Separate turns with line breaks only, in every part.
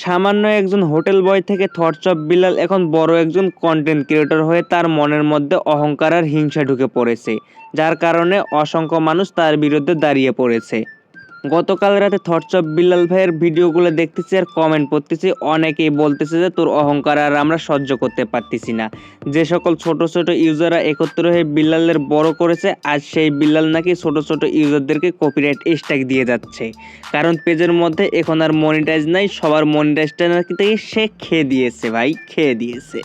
সামান্য একজন হোটেল বয় থেকে থটস অফ বিল্লাল এখন বড় একজন কন্টেন্ট ক্রিয়েটর হয়ে তার মনের মধ্যে অহংকার আর হিংসা ঢুকে পড়েছে, যার কারণে অসংখ্য মানুষ তার বিরুদ্ধে দাঁড়িয়ে পড়েছে। গতকাল রাতে থটস অফ বিল্লাল ভাইয়ের ভিডিওগুলো দেখতেছি আর কমেন্ট পড়তেছি, অনেকেই বলতেছে যে তোর অহংকার আর আমরা সহ্য করতে পারতেছি না। যে সকল ছোট ছোট ইউজাররা একত্র হয়ে বিল্লালের বড় করেছে, আজ সেই বিল্লাল নাকি ছোট ছোট ইউজারদেরকে কপিরাইট স্ট্রাইক দিয়ে যাচ্ছে, কারণ পেজের মধ্যে এখন আর মনিটাইজ নাই, সবার মনিটাইজটা নাকি থেকে সে খেয়ে দিয়েছে ভাই, খেয়ে দিয়েছে।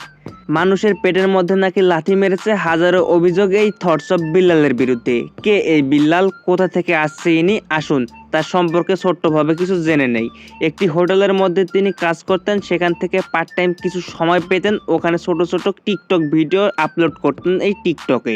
মানুষের পেটের মধ্যে নাকি লাথি মেরেছে, হাজারো অভিযোগ এই থটস অফ বিল্লালের বিরুদ্ধে। কে এই বিল্লাল, কোথা থেকে আসছে ইনি, আসুন তার সম্পর্কে ছোট্টভাবে কিছু জেনে নেই। একটি হোটেলের মধ্যে তিনি কাজ করতেন, সেখান থেকে পার্ট টাইম কিছু সময় পেতেন, ওখানে ছোট ছোট টিকটক ভিডিও আপলোড করতেন এই টিকটকে।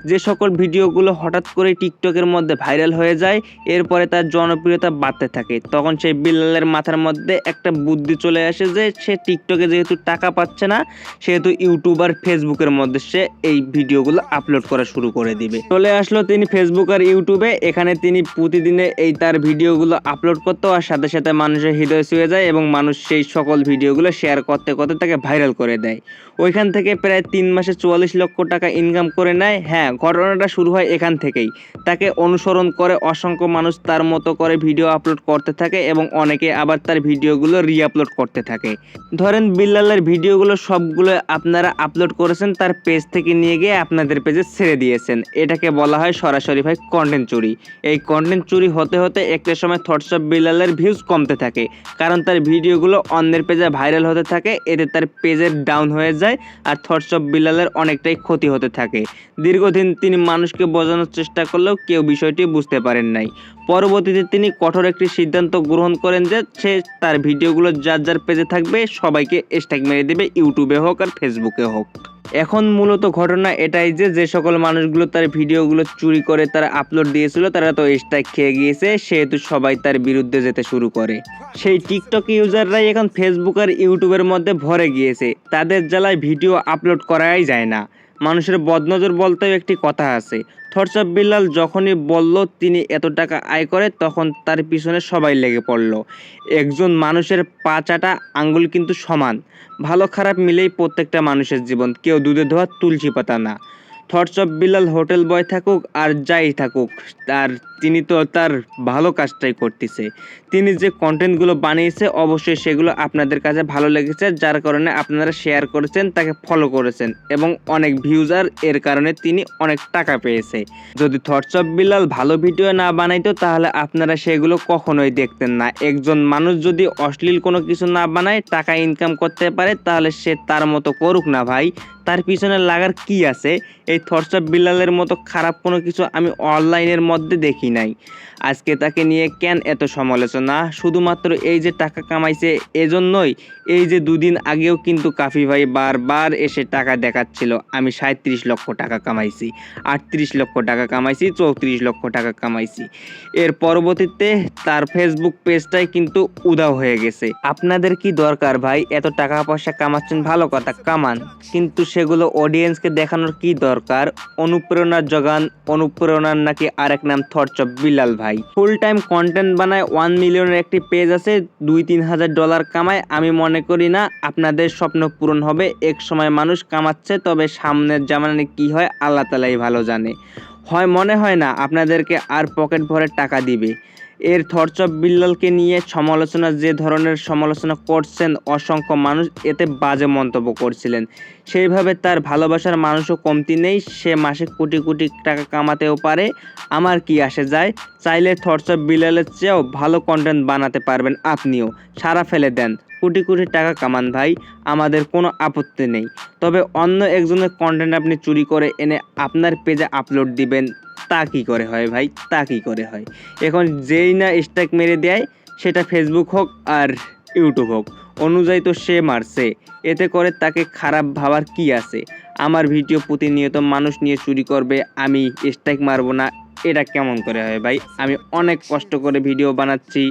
যে সকল ভিডিওগুলো হঠাৎ করে টিকটকের মধ্যে ভাইরাল হয়ে যায়, এরপরে তার জনপ্রিয়তা বাড়তে থাকে, তখন সেই বিল্লালের মাথার মধ্যে একটা বুদ্ধি চলে আসে যে সে টিকটকে যেহেতু টাকা পাচ্ছে না, সেহেতু ইউটিউব আর ফেসবুকের মধ্যে সে এই ভিডিওগুলো আপলোড করা শুরু করে দিবে। চলে আসলো তিনি ফেসবুক আর ইউটিউবে, এখানে তিনি প্রতিদিনে এই তার ভিডিওগুলো আপলোড করতো আর সাথে সাথে মানুষের হৃদয় ছুঁয়ে যায় এবং মানুষ সেই সকল ভিডিওগুলো শেয়ার করতে করতে তাকে ভাইরাল করে দেয়। ওইখান থেকে প্রায় 3 মাসে 44 লক্ষ টাকা ইনকাম করে নেয়। হ্যাঁ, ঘটনাটা শুরু হয় এখান থেকেই। তাকে অনুসরণ করে অসংখ্য মানুষ তার মতো করে ভিডিও আপলোড করতে থাকে এবং অনেকে আবার তার ভিডিওগুলো রিআপলোড করতে থাকে। ধরেন বিল্লালের ভিডিওগুলো সবগুলো আপনারা আপলোড করেছেন, তার পেজ থেকে নিয়ে গিয়ে আপনাদের পেজে ছেড়ে দিয়েছেন, এটাকে বলা হয় সরাসরি ভাই কন্টেন্ট চুরি। এই কন্টেন্ট চুরি হতে হতে একটা সময় থটস অফ বিল্লালের ভিউজ কমতে থাকে, কারণ তার ভিডিওগুলো অন্যের পেজে ভাইরাল হতে থাকে, এতে তার পেজের ডাউন হয়ে যায় আর থটস অফ বিল্লালের অনেকটাই ক্ষতি হতে থাকে। দীর্ঘদিন তিনি মানুষকে বোঝানোর চেষ্টা করলেও কেউ বিষয়টি বুঝতে পারেন নাই। পরবর্তীতে তিনি কঠোর একটি সিদ্ধান্ত গ্রহণ করেন যে সে তার ভিডিওগুলো যার যার পেজে থাকবে সবাইকে স্ট্রাইক মেরে দেবে, ইউটিউবে হোক আর ফেসবুকে হোক। এখন মূলত ঘটনা এটাই যে যে সকল মানুষগুলো তার ভিডিওগুলো চুরি করে তারা আপলোড দিয়েছিল, তারা তো স্ট্রাইক খেয়ে গিয়েছে, সেহেতু সবাই তার বিরুদ্ধে যেতে শুরু করে। সেই টিকটক ইউজাররাই এখন ফেসবুক আর ইউটিউবের মধ্যে ভরে গিয়েছে, তাদের জ্বালায় ভিডিও আপলোড করাই যায় না। মানুষের বদনজর বলতেও একটি কথা আছে। থটস অফ বিল্লাল যখনই বলল তিনি এত টাকা আয় করে, তখন তার পিছনে সবাই লেগে পড়ল। একজন মানুষের 5টা আঙ্গুল কিন্তু সমান, ভালো খারাপ মিলেই প্রত্যেকটা মানুষের জীবন, কেউ দুধে ধোয়া তুলসী পাতা না। থটস অফ বিল্লাল হোটেল বয় থাকুক আর যাই থাকুক, আর তিনি তো তার ভালো কাজটাই করতেছে। তিনি যে কন্টেন্টগুলো বানিয়েছে অবশ্যই সেগুলো আপনাদের কাছে ভালো লেগেছে, যার কারণে আপনারা শেয়ার করেছেন, তাকে ফলো করেছেন এবং অনেক ভিউজার, এর কারণে তিনি অনেক টাকা পেয়েছে। যদি থটস অফ বিল্লাল ভালো ভিডিও না বানাইতো তাহলে আপনারা সেগুলো কখনোই দেখতেন না। একজন মানুষ যদি অশ্লীল কোনো কিছু না বানায়, টাকা ইনকাম করতে পারে, তাহলে সে তার মতো করুক না ভাই, তার পিছনে লাগার কি আছে? এই থটস অফ বিল্লালের মতো খারাপ কোনো কিছু আমি অনলাইনের মধ্যে দেখি নাই। আজকে তাকে নিয়ে কেন এত সমালোচনা? শুধুমাত্র এই যে টাকা কামাইছে এজন্যই? এই যে দুদিন আগেও কিন্তু কাফি ভাই বারবার এসে টাকা দেখাচ্ছিল, আমি 37 লক্ষ টাকা কামাইছি, 38 লক্ষ টাকা কামাইছি, 34 লক্ষ টাকা কামাইছি। এর পরবর্তীতে তার ফেসবুক পেজটাই কিন্তু উধাও হয়ে গেছে। আপনাদের কি দরকার ভাই? এত টাকা পয়সা কামাচ্ছেন, ভালো কথা, কামান, কিন্তু সেগুলো অডিয়েন্সকে দেখানোর কি দরকার? অনুপ্রেরণার যোগান, অনুপ্রেরণার নাকি আরেক নাম থটস অফ বিল্লাল ভাই। ফুল টাইম কন্টেন্ট বানায়, 1 মিলিয়নের একটি পেজ আছে, 2-3 হাজার ডলার কামায়। আমি মনে করি না আপনাদের স্বপ্ন পূরণ হবে। এক সময় মানুষ কামাচ্ছে, তবে সামনের জামানে কি হয় আল্লাহ তাআলাই ভালো জানে। মনে হয় না আপনাদেরকে আর পকেট ভরে টাকা দিবে। এর থটস অফ বিল্লালকে নিয়ে সমালোচনা, যে ধরনের সমালোচনা করছেন, অসংখ্য মানুষ এতে বাজে মন্তব্য করছিলেন, সেইভাবে তার ভালোবাসার মানুষও কমতি নেই। সে মাসে কোটি কোটি টাকা কামাতেও পারে, আমার কি আসে যায়? চাইলে থটস অফ বিল্লালের চেয়েও ভালো কন্টেন্ট বানাতে পারবেন আপনিও। সারা ফেলে দেন, কোটি কোটি টাকা কামান ভাই, আমাদের কোনো আপত্তি নেই। তবে অন্য একজনের কন্টেন্ট আপনি চুরি করে এনে আপনার পেজে আপলোড দিবেন, তা কি করে হয় ভাই? তা কি করে হয়? এখন যেই না স্ট্রাইক মেরে দেয়, সেটা ফেসবুক হোক আর ইউটিউব হোক, অনুযায়ী তো সে মারছে, এতে করে তাকে খারাপ ভাবার কি আছে? আমার ভিডিও প্রতিনিয়ত মানুষ নিয়ে চুরি করবে, আমি স্ট্রাইক মারবো না, এটা কেমন করে হয় ভাই? আমি অনেক কষ্ট করে ভিডিও বানাচ্ছি,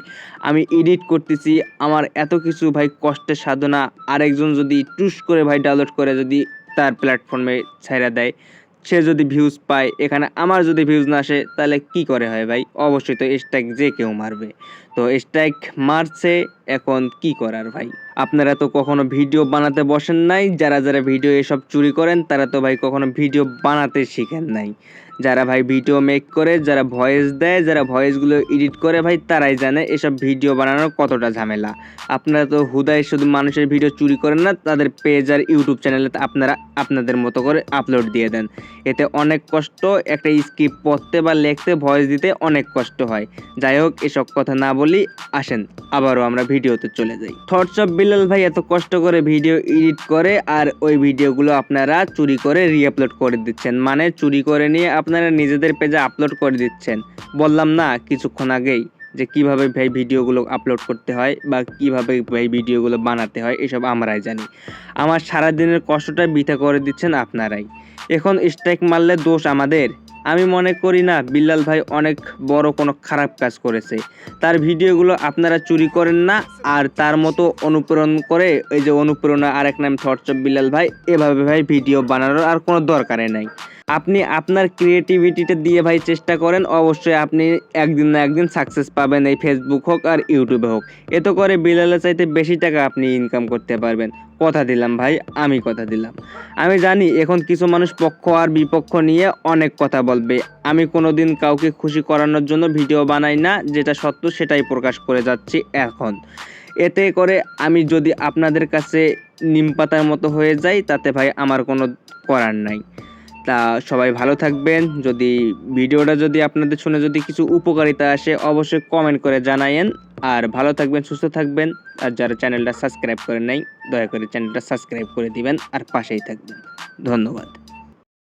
আমি এডিট করতেছি, আমার এত কিছু ভাই কষ্টের সাধনা। আরেকজন যদি টুস করে ভাই ডাউনলোড করে যদি তার প্ল্যাটফর্মে ছেড়ে দেয়, সে যদি ভিউজ পায়, এখানে আমার যদি ভিউজ না আসে, তাহলে কি করে হয় ভাই? অবশ্যই তো স্ট্রাইক যে কেউ মারবে। তো স্ট্রাইক মারছে, এখন কি করার ভাই? আপনারা তো কখনো ভিডিও বানাতে বসেন নাই, যারা যারা ভিডিও এসব চুরি করেন তারা তো ভাই কখনো ভিডিও বানাতে শিখেন নাই। যারা ভাই ভিডিও মেক করে, যারা ভয়েস দেয়, যারা ভয়েসগুলো এডিট করে ভাই, তারাই জানে এসব ভিডিও বানানোর কতটা ঝামেলা। আপনারা তো হুদায় শুধু মানুষের ভিডিও চুরি করেন না, তাদের পেজ আর ইউটিউব চ্যানেলে আপনারা আপনাদের মতো করে আপলোড দিয়ে দেন। এতে অনেক কষ্ট, একটা স্ক্রিপ্ট পড়তে বা লিখতে, ভয়েস দিতে অনেক কষ্ট হয়। যাই হোক, এসব কথা না বলি, আসেন আবারও আমরা ভিডিওতে চলে যাই। থটস অফ বিলাল ভাই এত কষ্ট করে ভিডিও এডিট করে, আর ওই ভিডিওগুলো আপনারা চুরি করে রিআপলোড করে দিচ্ছেন, মানে চুরি করে নিয়ে আপনারা নিজেদের পেজে আপলোড করে দিচ্ছেন। বললাম না কিছুক্ষণ আগেই যে কিভাবে ভাই ভিডিওগুলো আপলোড করতে হয় বা কিভাবে ভাই ভিডিওগুলো বানাতে হয়, এসব আমরাই জানি। আমার সারাদিনের কষ্টটা বৃথা করে দিচ্ছেন আপনারাই। এখন স্ট্রাইক মারলে দোষ আমাদের? আমি মনে করি না বিল্লাল ভাই অনেক বড় কোনো খারাপ কাজ করেছে। তার ভিডিওগুলো আপনারা চুরি করেন না, আর তার মতো অনুপ্রেরণ করে, এই যে অনুপ্রেরণা আরেক নাম থটস অফ বিল্লাল ভাই, এভাবে ভাই ভিডিও বানানোর আর কোনো দরকারই নাই। আপনি আপনার ক্রিয়েটিভিটিটা দিয়ে ভাই চেষ্টা করেন, অবশ্যই আপনি একদিন না একদিন সাকসেস পাবেন, এই ফেসবুক হোক আর ইউটিউবে হোক। এতে করে বিলালের চাইতে বেশি টাকা আপনি ইনকাম করতে পারবেন। কথা দিলাম ভাই, আমি কথা দিলাম। আমি জানি এখন কিছু মানুষ পক্ষ আর বিপক্ষ নিয়ে অনেক কথা বলবে। আমি কোনোদিন কাউকে খুশি করানোর জন্য ভিডিও বানাই না, যেটা সত্য সেটাই প্রকাশ করে যাচ্ছি এখন। এতে করে আমি যদি আপনাদের কাছে নিম পাতার মতো হয়ে যাই, তাতে ভাই আমার কোনো করার নাই। তা সবাই ভালো থাকবেন। যদি ভিডিওটা যদি আপনাদের শুনে যদি কিছু উপকারিতা আসে, অবশ্যই কমেন্ট করে জানায়েন। আর ভালো থাকবেন, সুস্থ থাকবেন। আর যারা চ্যানেলটা সাবস্ক্রাইব করেন নাই, দয়া করে চ্যানেলটা সাবস্ক্রাইব করে দিবেন আর পাশেই থাকবেন। ধন্যবাদ।